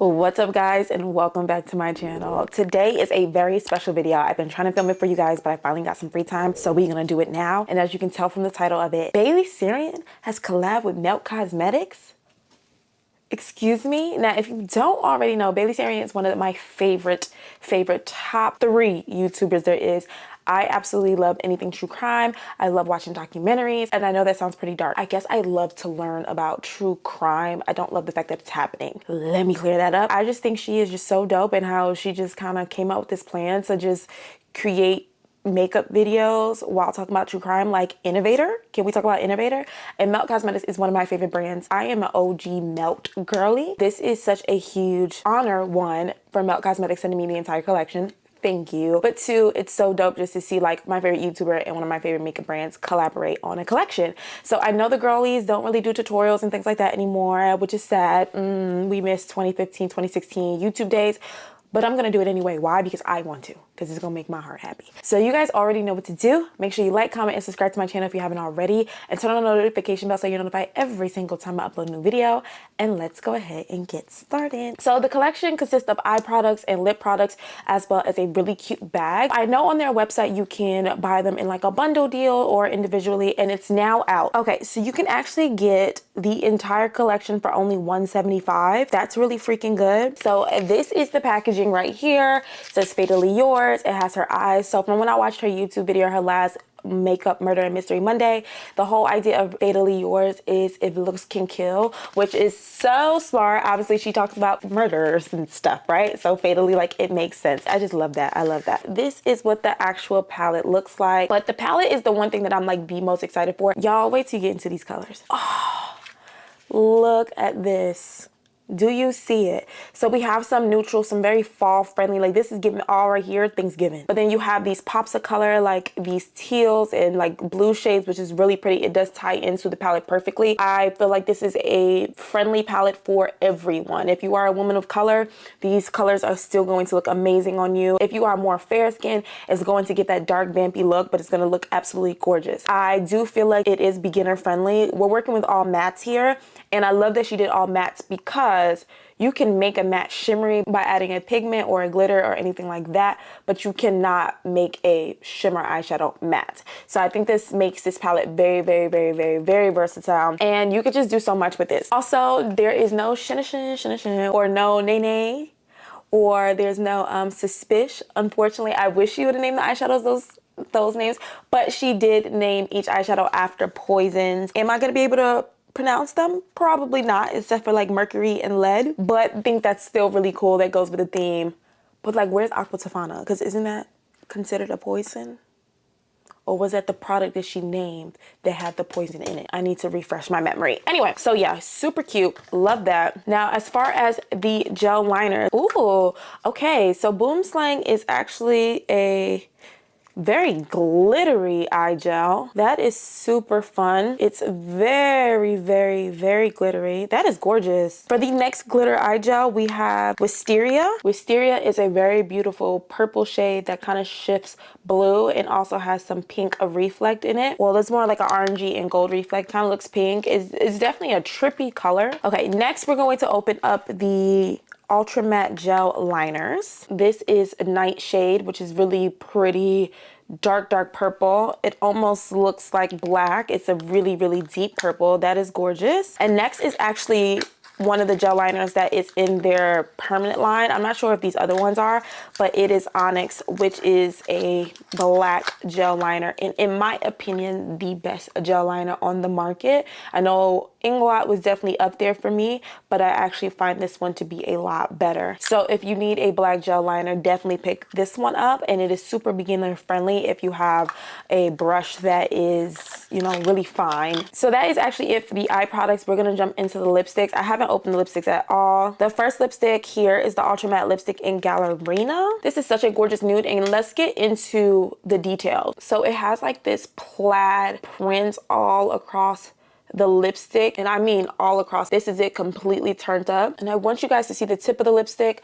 What's up guys, and welcome back to my channel. Today is a very special video. I've been trying to film it for you guys, but I finally got some free time, so we're gonna do it now. And as you can tell from the title of it, Bailey Sarian has collabed with Melt Cosmetics. Excuse me? Now, if you don't already know, Bailey Sarian is one of my favorite top 3 YouTubers there is. I absolutely love anything true crime. I love watching documentaries, and I know that sounds pretty dark. I guess I love to learn about true crime. I don't love the fact that it's happening. Let me clear that up. I just think she is just so dope, and how she just kind of came up with this plan to just create makeup videos while talking about true crime, like Innovator. Can we talk about Innovator? And Melt Cosmetics is one of my favorite brands. I am an OG Melt girly. This is such a huge honor, one, for Melt Cosmetics sending me the entire collection. Thank you. But 2, it's so dope just to see like my favorite YouTuber and one of my favorite makeup brands collaborate on a collection. So I know the girlies don't really do tutorials and things like that anymore, which is sad. We missed 2015, 2016 YouTube days. But I'm gonna do it anyway. Why? Because I want to, because it's gonna make my heart happy. So you guys already know what to do. Make sure you like, comment, and subscribe to my channel if you haven't already, and turn on the notification bell so you're notified every single time I upload a new video. And let's go ahead and get started. So the collection consists of eye products and lip products, as well as a really cute bag. I know on their website you can buy them in like a bundle deal or individually, and it's now out. Okay, so you can actually get the entire collection for only $175. That's really freaking good. So this is the packaging right here. It says Fatally Yours. It has her eyes. So from when I watched her YouTube video, her last Makeup Murder and Mystery Monday, the whole idea of Fatally Yours is if looks can kill, which is so smart. Obviously she talks about murders and stuff, right? So fatally, like, it makes sense. I just love that. I love that. This is what the actual palette looks like, but the palette is the one thing that I'm like the most excited for. Y'all wait till you get into these colors. Oh, look at this. Do you see it? So we have some neutral, some very fall friendly, like this is giving all right here, Thanksgiving. But then you have these pops of color, like these teals and like blue shades, which is really pretty. It does tie into the palette perfectly. I feel like this is a friendly palette for everyone. If you are a woman of color, these colors are still going to look amazing on you. If you are more fair skin, it's going to get that dark vampy look, but it's going to look absolutely gorgeous. I do feel like it is beginner friendly. We're working with all mattes here, and I love that she did all mattes because you can make a matte shimmery by adding a pigment or a glitter or anything like that, but you cannot make a shimmer eyeshadow matte. So I think this makes this palette very versatile, and you could just do so much with this. Also, there is no shin or no nay, or there's no suspish. Unfortunately, I wish you would have named the eyeshadows those names, but she did name each eyeshadow after poisons. Am I gonna be able to pronounce them? Probably not, except for like mercury and lead, but I think that's still really cool. That goes with the theme. But like, where's Aqua Tofana? Because isn't that considered a poison? Or was that the product that she named that had the poison in it? I need to refresh my memory. Anyway, so yeah, super cute. Love that. Now, as far as the gel liner, ooh, okay. So Boom Slang is actually a very glittery eye gel. That is super fun. It's very glittery. That is gorgeous. For the next glitter eye gel, we have Wisteria. Wisteria is a very beautiful purple shade that kind of shifts blue and also has some pink of reflect in it. Well, it's more like an orangey and gold reflect. Kind of looks pink. It's definitely a trippy color. Okay, next we're going to open up the Ultra Matte Gel Liners. This is Nightshade, which is really pretty dark purple. It almost looks like black. It's a really deep purple. That is gorgeous. And next is actually one of the gel liners that is in their permanent line. I'm not sure if these other ones are, but it is Onyx, which is a black gel liner, and in my opinion, the best gel liner on the market. I know Inglot was definitely up there for me, but I actually find this one to be a lot better. So if you need a black gel liner, definitely pick this one up, and it is super beginner friendly if you have a brush that is, you know, really fine. So that is actually it for the eye products. We're gonna jump into the lipsticks. I haven't opened the lipsticks at all. The first lipstick here is the Ultra Matte lipstick in Gallerina. This is such a gorgeous nude, and let's get into the details. So it has like this plaid print all across the lipstick, and I mean all across. This is it completely turned up, and I want you guys to see the tip of the lipstick.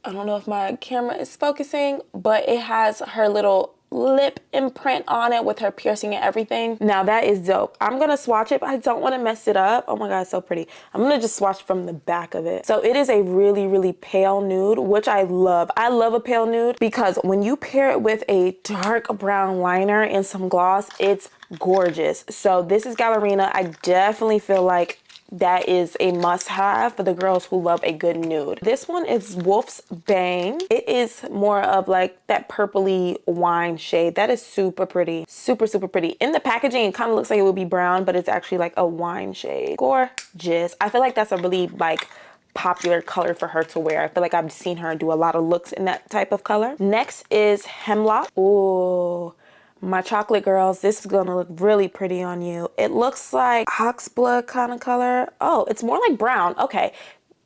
I don't know if my camera is focusing, but it has her little lip imprint on it with her piercing and everything. Now that is dope. I'm gonna swatch it, but I don't want to mess it up. Oh my god, it's so pretty. I'm gonna just swatch from the back of it. So it is a really, really pale nude, which I love. I love a pale nude because when you pair it with a dark brown liner and some gloss, it's gorgeous. So this is Gallerina. I definitely feel like that is a must-have for the girls who love a good nude. This one is Wolf's Bang. It is more of like that purpley wine shade. That is super pretty. Super, super pretty. In the packaging, it kind of looks like it would be brown, but it's actually like a wine shade. Gorgeous. I feel like that's a really like popular color for her to wear. I feel like I've seen her do a lot of looks in that type of color. Next is Hemlock. Ooh. My chocolate girls, this is gonna look really pretty on you. It looks like oxblood kind of color. Oh, it's more like brown. Okay,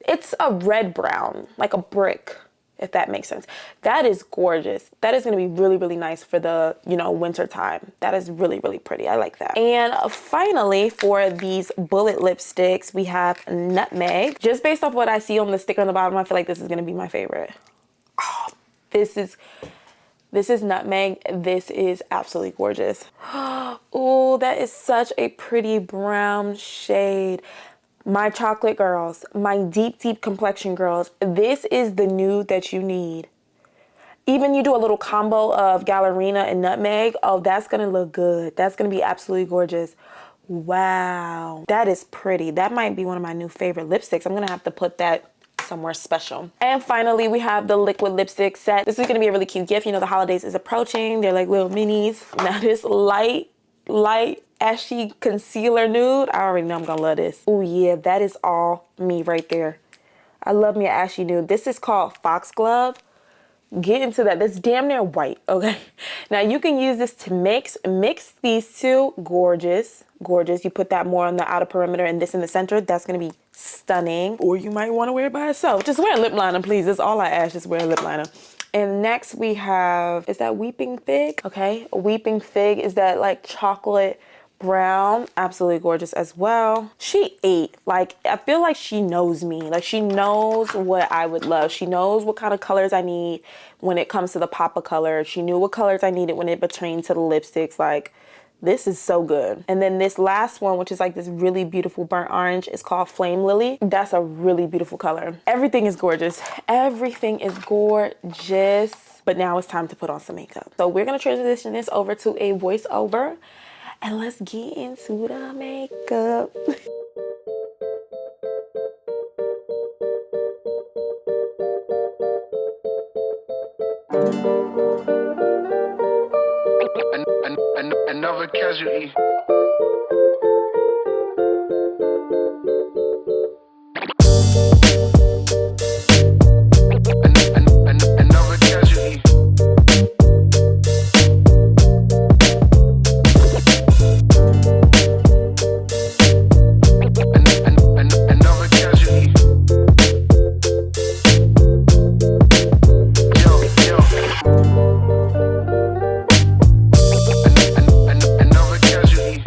it's a red brown, like a brick, if that makes sense. That is gorgeous. That is gonna be really, really nice for the, you know, winter time. That is really, really pretty. I like that. And finally, for these bullet lipsticks, we have Nutmeg. Just based off what I see on the sticker on the bottom, I feel like this is gonna be my favorite. Oh, this is Nutmeg. This is absolutely gorgeous. Oh, that is such a pretty brown shade. My chocolate girls, my deep, deep complexion girls, this is the nude that you need. Even you do a little combo of Gallerina and Nutmeg, oh, that's gonna look good. That's gonna be absolutely gorgeous. Wow, that is pretty. That might be one of my new favorite lipsticks. I'm gonna have to put that somewhere special. And finally, we have the liquid lipstick set. This is gonna be a really cute gift. You know, the holidays is approaching. They're like little minis. Now this light ashy concealer nude, I already know I'm gonna love this. Oh yeah, that is all me right there. I love me an ashy nude. This is called Foxglove. Get into that. That's damn near white, okay? Now you can use this to mix these two. Gorgeous, gorgeous. You put that more on the outer perimeter and this in the center. That's gonna be stunning. Or you might want to wear it by itself. Just wear a lip liner, please. That's all I ask. Just wear a lip liner. And next we have, is that Weeping Fig? Okay, Weeping Fig is that like chocolate brown. Absolutely gorgeous as well. She ate. Like, I feel like she knows me. Like, she knows what I would love. She knows what kind of colors I need when it comes to the pop of color. She knew what colors I needed when it pertained to the lipsticks. Like, this is so good. And then this last one, which is like this really beautiful burnt orange, is called Flame Lily. That's a really beautiful color. Everything is gorgeous. Everything is gorgeous. But now it's time to put on some makeup. So we're gonna transition this over to a voiceover. And let's get into the makeup. Another casualty. Another casualty. Another casualty. Another casualty.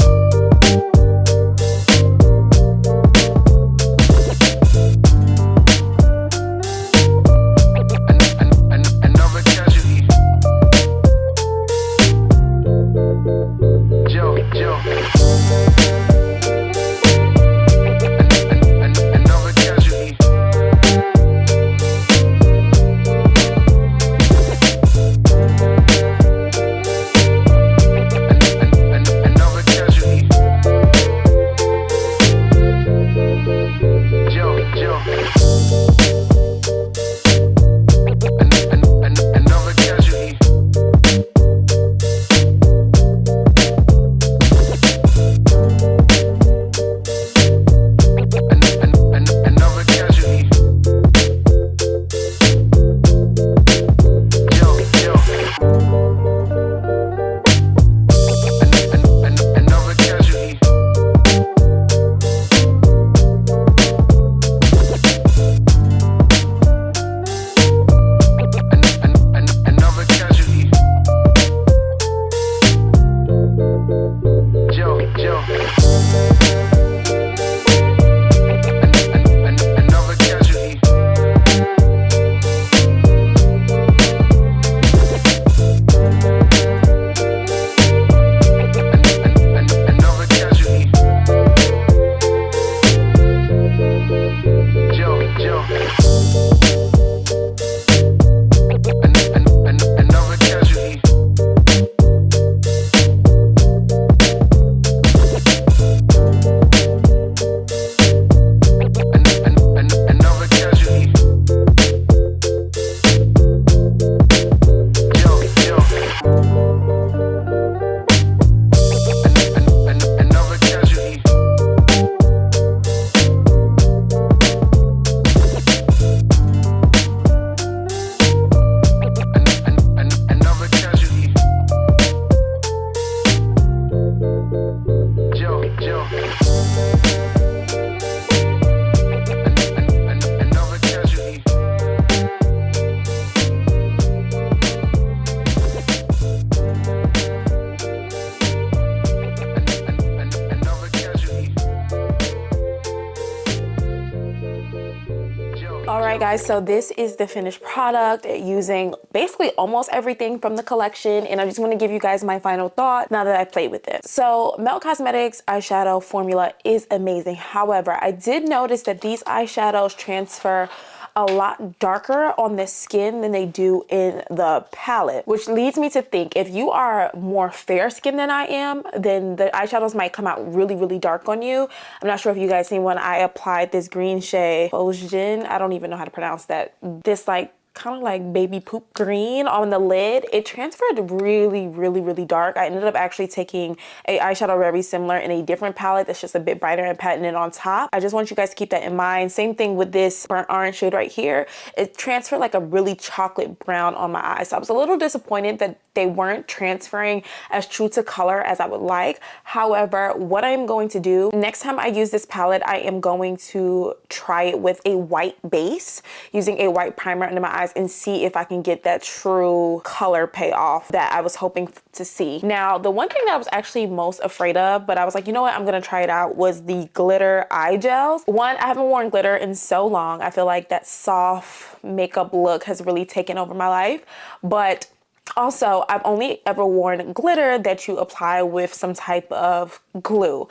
guys, so this is the finished product using basically almost everything from the collection, and I just want to give you guys my final thought now that I played with it. So Melt Cosmetics eyeshadow formula is amazing. However, I did notice that these eyeshadows transfer a lot darker on the skin than they do in the palette, which leads me to think if you are more fair skinned than I am, then the eyeshadows might come out really, really dark on you. I'm not sure if you guys seen when I applied this green shade, Ojin, I don't even know how to pronounce that. This like kind of like baby poop green on the lid. It transferred really, really, really dark. I ended up actually taking a eyeshadow very similar in a different palette that's just a bit brighter and patting it on top. I just want you guys to keep that in mind. Same thing with this burnt orange shade right here. It transferred like a really chocolate brown on my eyes. So I was a little disappointed that they weren't transferring as true to color as I would like. However, what I'm going to do next time I use this palette, I am going to try it with a white base using a white primer under my eyes and see if I can get that true color payoff that I was hoping to see. Now, the one thing that I was actually most afraid of, but I was like, you know what, I'm gonna try it out, was the glitter eye gels. One, I haven't worn glitter in so long. I feel like that soft makeup look has really taken over my life. But also, I've only ever worn glitter that you apply with some type of glue.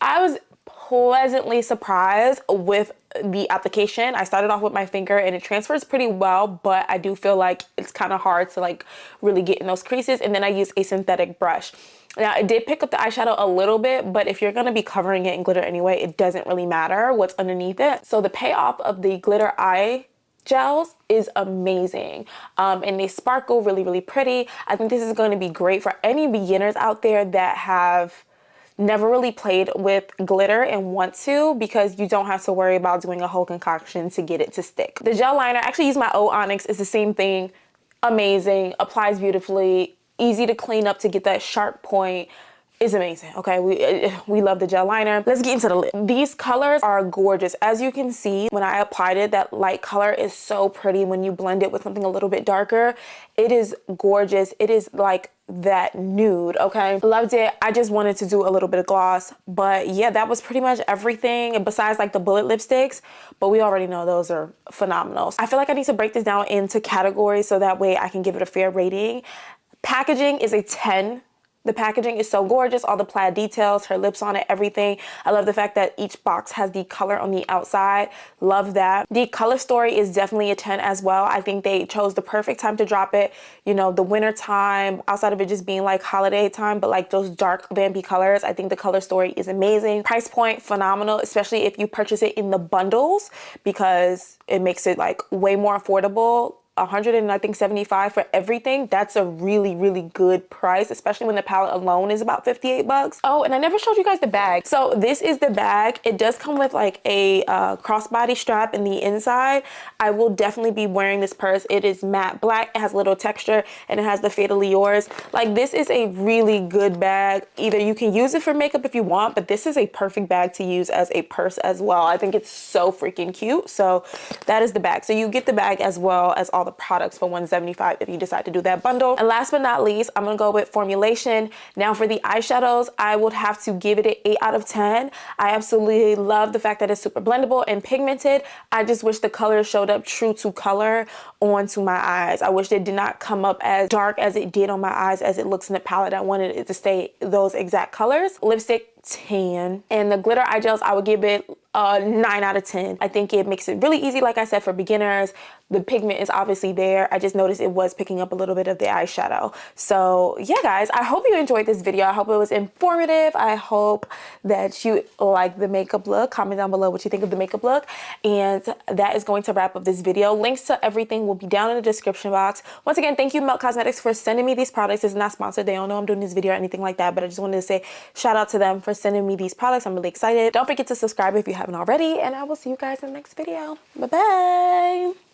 I was pleasantly surprised with the application. I started off with my finger and it transfers pretty well, but I do feel like it's kind of hard to like really get in those creases. And then I use a synthetic brush. Now, it did pick up the eyeshadow a little bit, but if you're going to be covering it in glitter anyway, it doesn't really matter what's underneath it. So the payoff of the glitter eye gels is amazing, and they sparkle really, really pretty. I think this is going to be great for any beginners out there that have never really played with glitter and want to, because you don't have to worry about doing a whole concoction to get it to stick. The gel liner, I actually use my O Onyx. It's the same thing. Amazing, applies beautifully, easy to clean up to get that sharp point. Is amazing. Okay, we love the gel liner. Let's get into the lip. These colors are gorgeous. As you can see, when I applied it, that light color is so pretty when you blend it with something a little bit darker. It is gorgeous. It is like that nude. Okay, loved it. I just wanted to do a little bit of gloss, but yeah, that was pretty much everything besides like the bullet lipsticks, but we already know those are phenomenal. I feel like I need to break this down into categories so that way I can give it a fair rating. Packaging is a 10. The packaging is so gorgeous, all the plaid details, her lips on it, everything. I love the fact that each box has the color on the outside. Love that. The color story is definitely a 10 as well. I think they chose the perfect time to drop it. You know, the winter time, outside of it just being like holiday time, but like those dark vampy colors. I think the color story is amazing. Price point, phenomenal, especially if you purchase it in the bundles, because it makes it like way more affordable. 175 for everything. That's a really, really good price, especially when the palette alone is about 58 bucks. Oh, and I never showed you guys the bag. So this is the bag. It does come with like a crossbody strap in the inside. I will definitely be wearing this purse. It is matte black. It has a little texture and it has the Fatally Yours. Like, this is a really good bag. Either you can use it for makeup if you want, but this is a perfect bag to use as a purse as well. I think it's so freaking cute. So that is the bag. So you get the bag as well as all the products for $175 if you decide to do that bundle. And last but not least, I'm gonna go with formulation. Now for the eyeshadows, I would have to give it an 8 out of 10. I absolutely love the fact that it's super blendable and pigmented. I just wish the color showed up true to color onto my eyes. I wish it did not come up as dark as it did on my eyes as it looks in the palette. I wanted it to stay those exact colors. Lipstick, 10. And the glitter eye gels, I would give it a 9 out of 10. I think it makes it really easy, like I said, for beginners. The pigment is obviously there. I just noticed it was picking up a little bit of the eyeshadow. So yeah, guys, I hope you enjoyed this video. I hope it was informative. I hope that you like the makeup look. Comment down below what you think of the makeup look. And that is going to wrap up this video. Links to everything will be down in the description box. Once again, thank you, Melt Cosmetics, for sending me these products. It's not sponsored. They don't know I'm doing this video or anything like that, but I just wanted to say shout out to them for sending me these products. I'm really excited. Don't forget to subscribe if you haven't already, and I will see you guys in the next video. Bye-bye.